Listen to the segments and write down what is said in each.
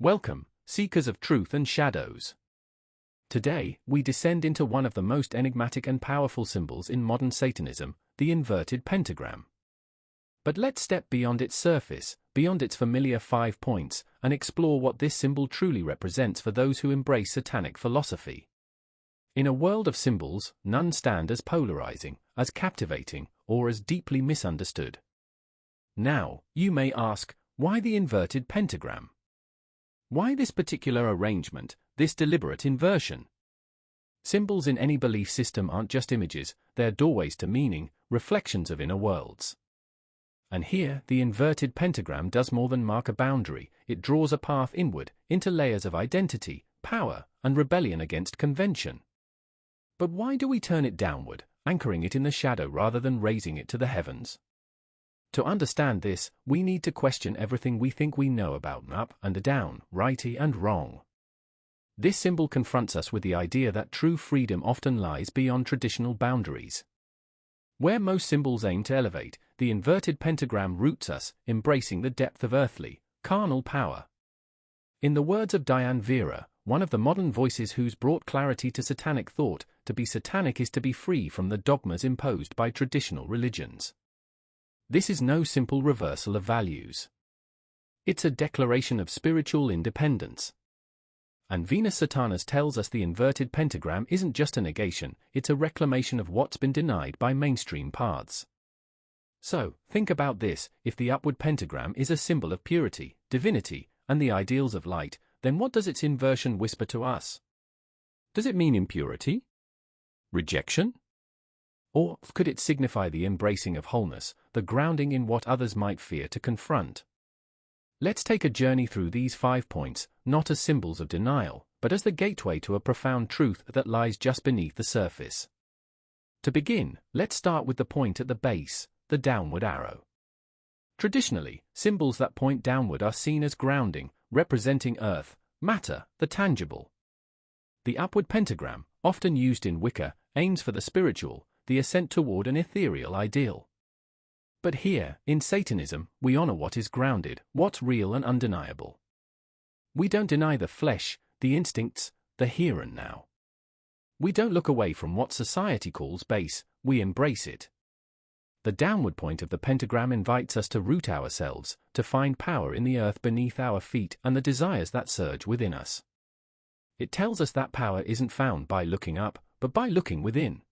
Welcome, seekers of truth and shadows. Today, we descend into one of the most enigmatic and powerful symbols in modern Satanism, the inverted pentagram. But let's step beyond its surface, beyond its familiar 5 points, and explore what this symbol truly represents for those who embrace Satanic philosophy. In a world of symbols, none stand as polarizing, as captivating, or as deeply misunderstood. Now, you may ask, why the inverted pentagram? Why this particular arrangement, this deliberate inversion? Symbols in any belief system aren't just images, they're doorways to meaning, reflections of inner worlds. And here, the inverted pentagram does more than mark a boundary, it draws a path inward, into layers of identity, power, and rebellion against convention. But why do we turn it downward, anchoring it in the shadow rather than raising it to the heavens? To understand this, we need to question everything we think we know about up and down, righty and wrong. This symbol confronts us with the idea that true freedom often lies beyond traditional boundaries. Where most symbols aim to elevate, the inverted pentagram roots us, embracing the depth of earthly, carnal power. In the words of Diane Vera, one of the modern voices who's brought clarity to satanic thought, to be satanic is to be free from the dogmas imposed by traditional religions. This is no simple reversal of values. It's a declaration of spiritual independence. And Venus Satanas tells us the inverted pentagram isn't just a negation, it's a reclamation of what's been denied by mainstream paths. So, think about this, if the upward pentagram is a symbol of purity, divinity, and the ideals of light, then what does its inversion whisper to us? Does it mean impurity? Rejection? Or could it signify the embracing of wholeness, the grounding in what others might fear to confront? Let's take a journey through these 5 points, not as symbols of denial, but as the gateway to a profound truth that lies just beneath the surface. To begin, let's start with the point at the base, the downward arrow. Traditionally, symbols that point downward are seen as grounding, representing earth, matter, the tangible. The upward pentagram, often used in Wicca, aims for the spiritual, the ascent toward an ethereal ideal. But here, in Satanism, we honor what is grounded, what's real and undeniable. We don't deny the flesh, the instincts, the here and now. We don't look away from what society calls base, we embrace it. The downward point of the pentagram invites us to root ourselves, to find power in the earth beneath our feet and the desires that surge within us. It tells us that power isn't found by looking up, but by looking within.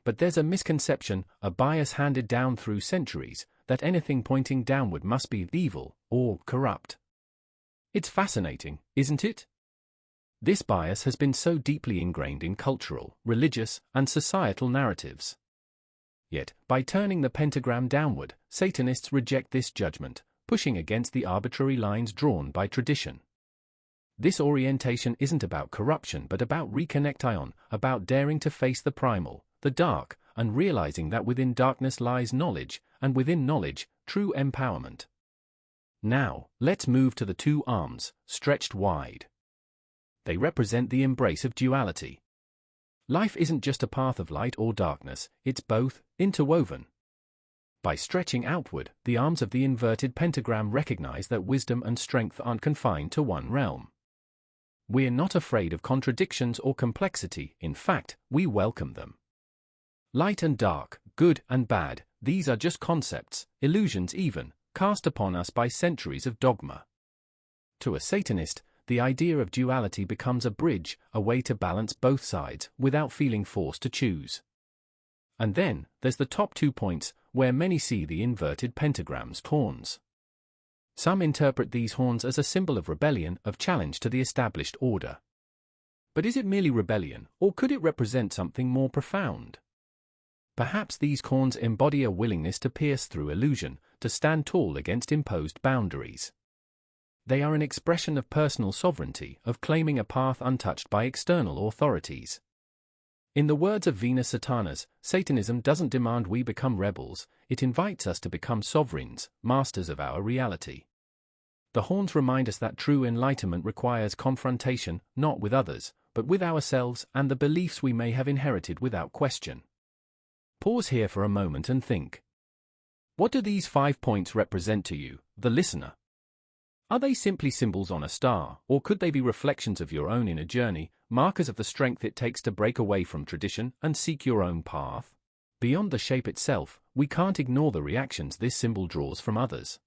But there's a misconception, a bias handed down through centuries, that anything pointing downward must be evil or corrupt. It's fascinating, isn't it? This bias has been so deeply ingrained in cultural, religious, and societal narratives. Yet, by turning the pentagram downward, Satanists reject this judgment, pushing against the arbitrary lines drawn by tradition. This orientation isn't about corruption but about reconnection, about daring to face the primal, the dark, and realizing that within darkness lies knowledge, and within knowledge, true empowerment. Now, let's move to the 2 arms, stretched wide. They represent the embrace of duality. Life isn't just a path of light or darkness, it's both, interwoven. By stretching outward, the arms of the inverted pentagram recognize that wisdom and strength aren't confined to one realm. We're not afraid of contradictions or complexity, in fact, we welcome them. Light and dark, good and bad, these are just concepts, illusions even, cast upon us by centuries of dogma. To a Satanist, the idea of duality becomes a bridge, a way to balance both sides, without feeling forced to choose. And then, there's the top 2 points, where many see the inverted pentagram's horns. Some interpret these horns as a symbol of rebellion, of challenge to the established order. But is it merely rebellion, or could it represent something more profound? Perhaps these horns embody a willingness to pierce through illusion, to stand tall against imposed boundaries. They are an expression of personal sovereignty, of claiming a path untouched by external authorities. In the words of Venus Satanas, Satanism doesn't demand we become rebels, it invites us to become sovereigns, masters of our reality. The horns remind us that true enlightenment requires confrontation, not with others, but with ourselves and the beliefs we may have inherited without question. Pause here for a moment and think. What do these 5 points represent to you, the listener? Are they simply symbols on a star, or could they be reflections of your own inner journey, markers of the strength it takes to break away from tradition and seek your own path? Beyond the shape itself, we can't ignore the reactions this symbol draws from others.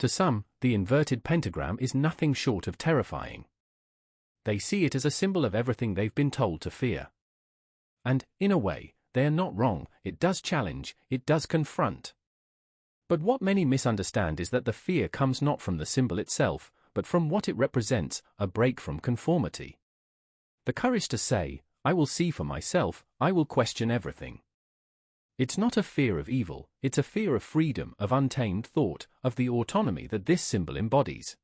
To some, the inverted pentagram is nothing short of terrifying. They see it as a symbol of everything they've been told to fear. And, in a way, they are not wrong. It does challenge, it does confront. But what many misunderstand is that the fear comes not from the symbol itself, but from what it represents, a break from conformity. The courage to say, I will see for myself, I will question everything. It's not a fear of evil, it's a fear of freedom, of untamed thought, of the autonomy that this symbol embodies.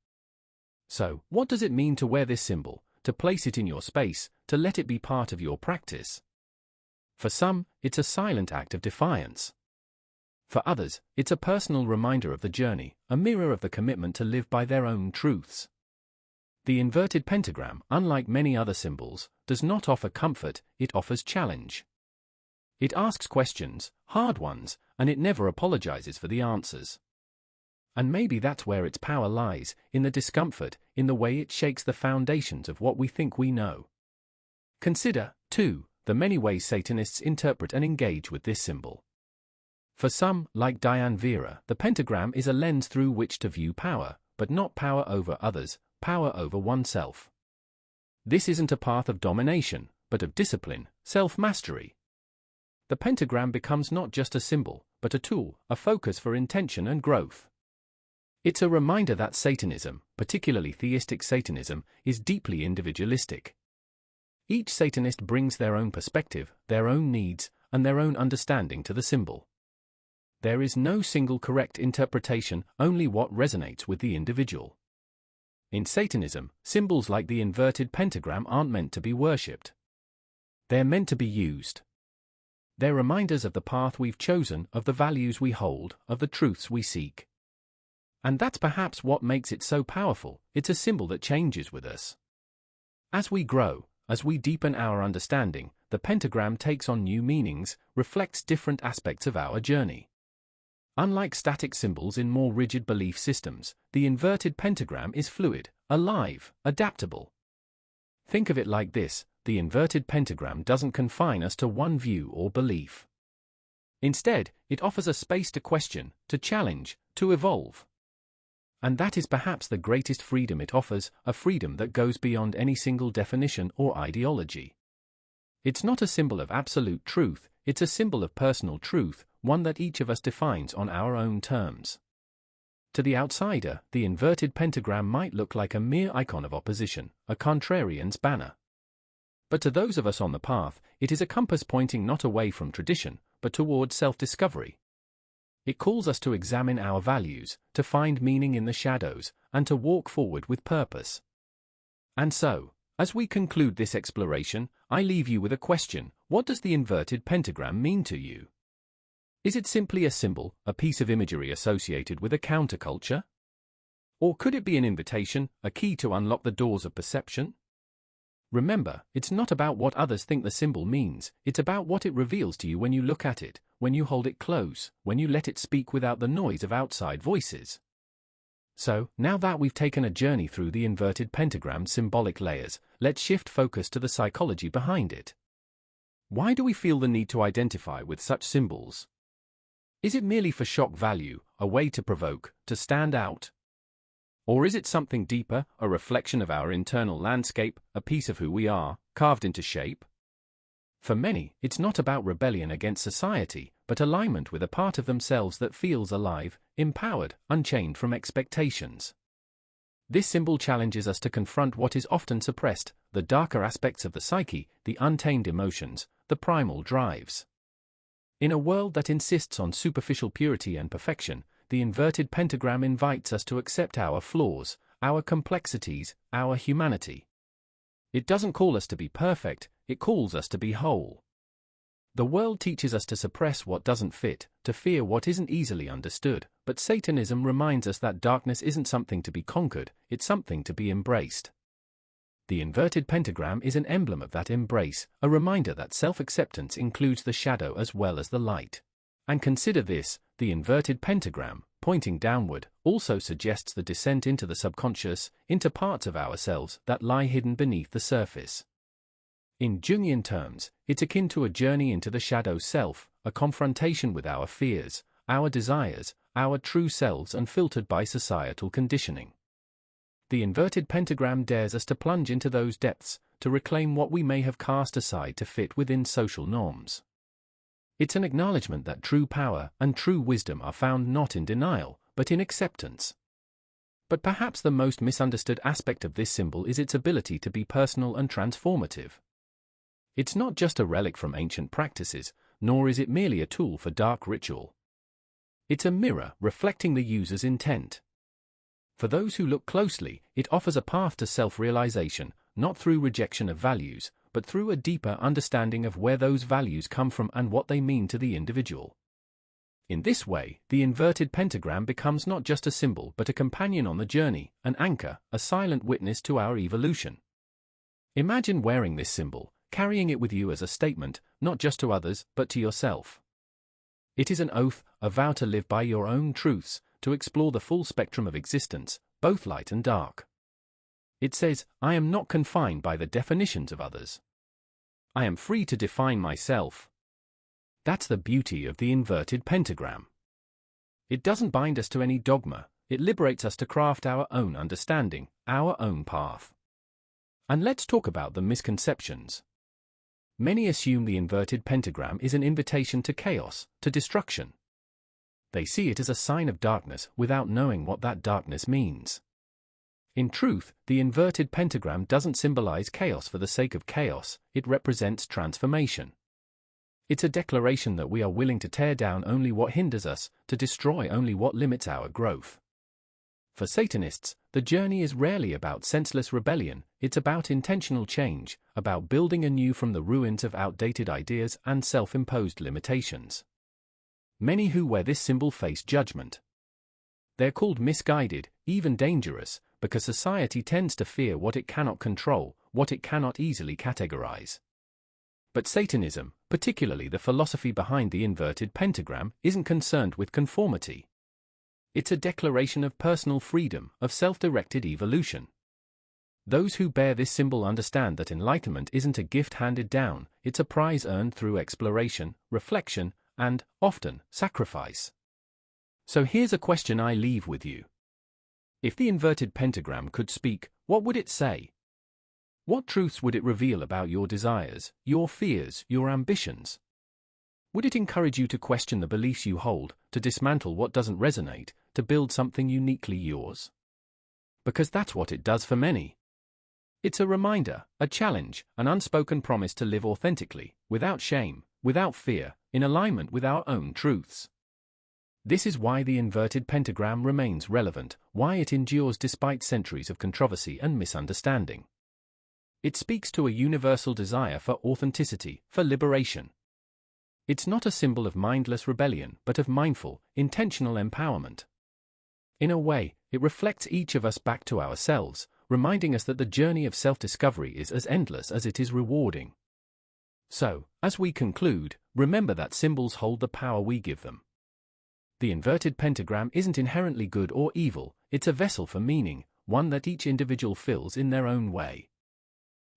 So, what does it mean to wear this symbol, to place it in your space, to let it be part of your practice? For some, it's a silent act of defiance. For others, it's a personal reminder of the journey, a mirror of the commitment to live by their own truths. The inverted pentagram, unlike many other symbols, does not offer comfort, it offers challenge. It asks questions, hard ones, and it never apologizes for the answers. And maybe that's where its power lies, in the discomfort, in the way it shakes the foundations of what we think we know. Consider, too, the many ways Satanists interpret and engage with this symbol. For some, like Diane Vera, the pentagram is a lens through which to view power, but not power over others, power over oneself. This isn't a path of domination, but of discipline, self-mastery. The pentagram becomes not just a symbol, but a tool, a focus for intention and growth. It's a reminder that Satanism, particularly theistic Satanism, is deeply individualistic. Each Satanist brings their own perspective, their own needs, and their own understanding to the symbol. There is no single correct interpretation, only what resonates with the individual. In Satanism, symbols like the inverted pentagram aren't meant to be worshipped. They're meant to be used. They're reminders of the path we've chosen, of the values we hold, of the truths we seek. And that's perhaps what makes it so powerful. It's a symbol that changes with us. As we grow, as we deepen our understanding, the pentagram takes on new meanings, reflects different aspects of our journey. Unlike static symbols in more rigid belief systems, the inverted pentagram is fluid, alive, adaptable. Think of it like this: the inverted pentagram doesn't confine us to one view or belief. Instead, it offers a space to question, to challenge, to evolve. And that is perhaps the greatest freedom it offers, a freedom that goes beyond any single definition or ideology. It's not a symbol of absolute truth, it's a symbol of personal truth, one that each of us defines on our own terms. To the outsider, the inverted pentagram might look like a mere icon of opposition, a contrarian's banner. But to those of us on the path, it is a compass pointing not away from tradition, but toward self-discovery. It calls us to examine our values, to find meaning in the shadows, and to walk forward with purpose. And so, as we conclude this exploration, I leave you with a question: what does the inverted pentagram mean to you? Is it simply a symbol, a piece of imagery associated with a counterculture? Or could it be an invitation, a key to unlock the doors of perception? Remember, it's not about what others think the symbol means, it's about what it reveals to you when you look at it, when you hold it close, when you let it speak without the noise of outside voices. So, now that we've taken a journey through the inverted pentagram's symbolic layers, let's shift focus to the psychology behind it. Why do we feel the need to identify with such symbols? Is it merely for shock value, a way to provoke, to stand out? Or is it something deeper, a reflection of our internal landscape, a piece of who we are, carved into shape? For many, it's not about rebellion against society, but alignment with a part of themselves that feels alive, empowered, unchained from expectations. This symbol challenges us to confront what is often suppressed, the darker aspects of the psyche, the untamed emotions, the primal drives. In a world that insists on superficial purity and perfection, the inverted pentagram invites us to accept our flaws, our complexities, our humanity. It doesn't call us to be perfect, it calls us to be whole. The world teaches us to suppress what doesn't fit, to fear what isn't easily understood, but Satanism reminds us that darkness isn't something to be conquered, it's something to be embraced. The inverted pentagram is an emblem of that embrace, a reminder that self-acceptance includes the shadow as well as the light. And consider this: the inverted pentagram, pointing downward, also suggests the descent into the subconscious, into parts of ourselves that lie hidden beneath the surface. In Jungian terms, it's akin to a journey into the shadow self, a confrontation with our fears, our desires, our true selves unfiltered by societal conditioning. The inverted pentagram dares us to plunge into those depths, to reclaim what we may have cast aside to fit within social norms. It's an acknowledgement that true power and true wisdom are found not in denial, but in acceptance. But perhaps the most misunderstood aspect of this symbol is its ability to be personal and transformative. It's not just a relic from ancient practices, nor is it merely a tool for dark ritual. It's a mirror reflecting the user's intent. For those who look closely, it offers a path to self-realization, not through rejection of values, but through a deeper understanding of where those values come from and what they mean to the individual. In this way, the inverted pentagram becomes not just a symbol but a companion on the journey, an anchor, a silent witness to our evolution. Imagine wearing this symbol, carrying it with you as a statement, not just to others, but to yourself. It is an oath, a vow to live by your own truths, to explore the full spectrum of existence, both light and dark. It says, I am not confined by the definitions of others. I am free to define myself. That's the beauty of the inverted pentagram. It doesn't bind us to any dogma, it liberates us to craft our own understanding, our own path. And let's talk about the misconceptions. Many assume the inverted pentagram is an invitation to chaos, to destruction. They see it as a sign of darkness without knowing what that darkness means. In truth, the inverted pentagram doesn't symbolize chaos for the sake of chaos, it represents transformation. It's a declaration that we are willing to tear down only what hinders us, to destroy only what limits our growth. For Satanists, the journey is rarely about senseless rebellion, it's about intentional change, about building anew from the ruins of outdated ideas and self-imposed limitations. Many who wear this symbol face judgment. They're called misguided, even dangerous, because society tends to fear what it cannot control, what it cannot easily categorize. But Satanism, particularly the philosophy behind the inverted pentagram, isn't concerned with conformity. It's a declaration of personal freedom, of self-directed evolution. Those who bear this symbol understand that enlightenment isn't a gift handed down, it's a prize earned through exploration, reflection, and, often, sacrifice. So here's a question I leave with you. If the inverted pentagram could speak, what would it say? What truths would it reveal about your desires, your fears, your ambitions? Would it encourage you to question the beliefs you hold, to dismantle what doesn't resonate, to build something uniquely yours? Because that's what it does for many. It's a reminder, a challenge, an unspoken promise to live authentically, without shame, without fear, in alignment with our own truths. This is why the inverted pentagram remains relevant, why it endures despite centuries of controversy and misunderstanding. It speaks to a universal desire for authenticity, for liberation. It's not a symbol of mindless rebellion, but of mindful, intentional empowerment. In a way, it reflects each of us back to ourselves, reminding us that the journey of self-discovery is as endless as it is rewarding. So, as we conclude, remember that symbols hold the power we give them. The inverted pentagram isn't inherently good or evil, it's a vessel for meaning, one that each individual fills in their own way.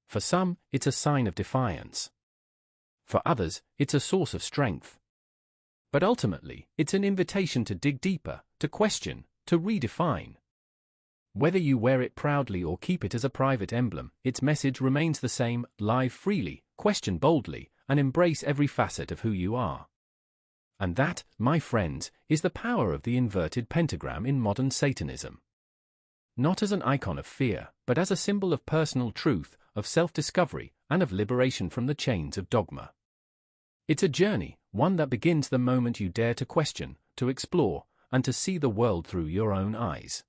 For some, it's a sign of defiance. For others, it's a source of strength. But ultimately, it's an invitation to dig deeper, to question, to redefine. Whether you wear it proudly or keep it as a private emblem, its message remains the same: live freely, question boldly, and embrace every facet of who you are. And that, my friends, is the power of the inverted pentagram in modern Satanism. Not as an icon of fear, but as a symbol of personal truth, of self-discovery, and of liberation from the chains of dogma. It's a journey, one that begins the moment you dare to question, to explore, and to see the world through your own eyes.